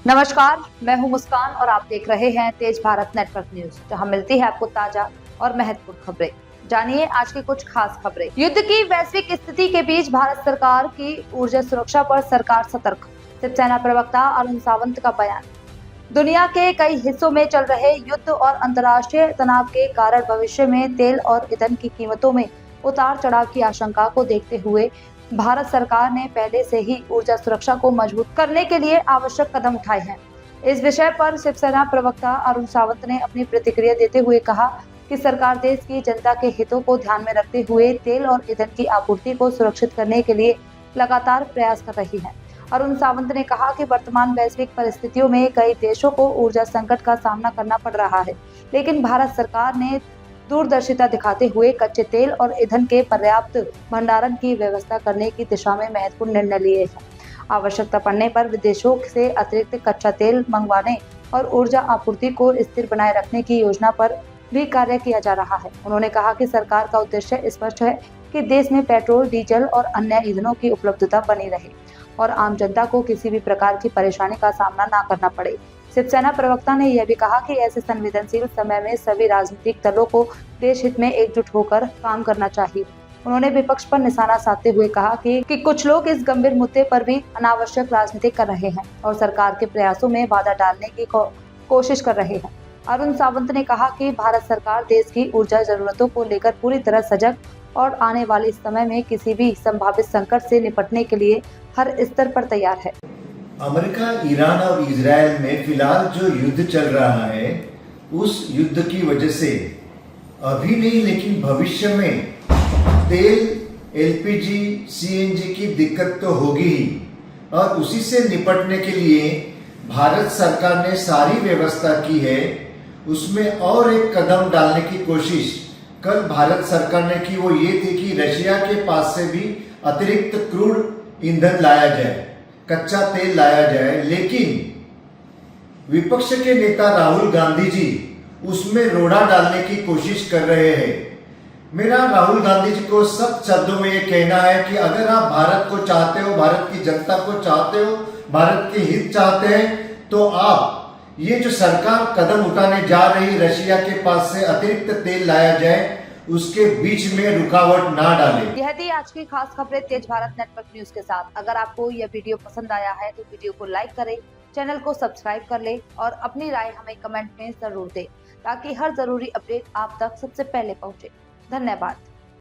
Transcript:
नमस्कार, मैं हूं मुस्कान और आप देख रहे हैं तेज भारत नेटवर्क न्यूज, जहां मिलती है आपको ताजा और महत्वपूर्ण खबरें। जानिए आज की कुछ खास खबरें। युद्ध की वैश्विक स्थिति के बीच भारत सरकार की ऊर्जा सुरक्षा पर सरकार सतर्क। शिवसेना प्रवक्ता अरुण सावंत का बयान। दुनिया के कई हिस्सों में चल रहे युद्ध और अंतर्राष्ट्रीय तनाव के कारण भविष्य में तेल और ईंधन की कीमतों में उतार चढ़ाव की आशंका को देखते हुए भारत सरकार ने पहले से ही ऊर्जा सुरक्षा को मजबूत करने के लिए आवश्यक कदम उठाए हैं। इस विषय पर शिवसेना प्रवक्ता अरुण सावंत ने अपनी प्रतिक्रिया देते हुए कहा कि सरकार देश की जनता के हितों को ध्यान में रखते हुए तेल और ईंधन की आपूर्ति को सुरक्षित करने के लिए लगातार प्रयास कर रही है। अरुण सावंत ने कहा कि वर्तमान वैश्विक परिस्थितियों में कई देशों को ऊर्जा संकट का सामना करना पड़ रहा है, लेकिन भारत सरकार ने दूरदर्शिता दिखाते हुए कच्चे तेल और ईंधन के पर्याप्त भंडारण की व्यवस्था करने की दिशा में महत्वपूर्ण निर्णय लिए हैं। आवश्यकता पड़ने पर विदेशों से अतिरिक्त कच्चा तेल मंगवाने और ऊर्जा आपूर्ति को स्थिर बनाए रखने की योजना पर भी कार्य किया जा रहा है। उन्होंने कहा कि सरकार का उद्देश्य स्पष्ट है कि देश में पेट्रोल, डीजल और अन्य ईंधनों की उपलब्धता बनी रहे और आम जनता को किसी भी प्रकार की परेशानी का सामना न करना पड़े। शिवसेना प्रवक्ता ने यह भी कहा कि ऐसे संवेदनशील समय में सभी राजनीतिक दलों को देश हित में एकजुट होकर काम करना चाहिए। उन्होंने विपक्ष पर निशाना साधते हुए कहा कि कुछ लोग इस गंभीर मुद्दे पर भी अनावश्यक राजनीति कर रहे हैं और सरकार के प्रयासों में बाधा डालने की कोशिश कर रहे हैं। अरुण सावंत ने कहा कि भारत सरकार देश की ऊर्जा जरूरतों को लेकर पूरी तरह सजग और आने वाले समय में किसी भी संभावित संकट से निपटने के लिए हर स्तर पर तैयार है। अमेरिका, ईरान और इजराइल में फिलहाल जो युद्ध चल रहा है, उस युद्ध की वजह से अभी नहीं लेकिन भविष्य में तेल, एलपीजी, सीएनजी की दिक्कत तो होगी ही और उसी से निपटने के लिए भारत सरकार ने सारी व्यवस्था की है। उसमें और एक कदम डालने की कोशिश कल भारत सरकार ने की, वो ये थी कि रशिया के पास से भी अतिरिक्त क्रूड ईंधन लाया जाए, कच्चा तेल लाया जाए, लेकिन विपक्ष के नेता राहुल गांधी जी उसमें रोड़ा डालने की कोशिश कर रहे हैं। मेरा राहुल गांधी जी को सख्त शब्दों में ये कहना है कि अगर आप भारत को चाहते हो, भारत की जनता को चाहते हो, भारत के हित चाहते हैं, तो आप ये जो सरकार कदम उठाने जा रही रशिया के पास से अतिरिक्त तेल लाया जाए, उसके बीच में रुकावट ना डाले। यह थी आज की खास खबरें तेज भारत नेटवर्क न्यूज के साथ। अगर आपको यह वीडियो पसंद आया है तो वीडियो को लाइक करें, चैनल को सब्सक्राइब कर ले और अपनी राय हमें कमेंट में जरूर दें, ताकि हर जरूरी अपडेट आप तक सबसे पहले पहुंचे। धन्यवाद।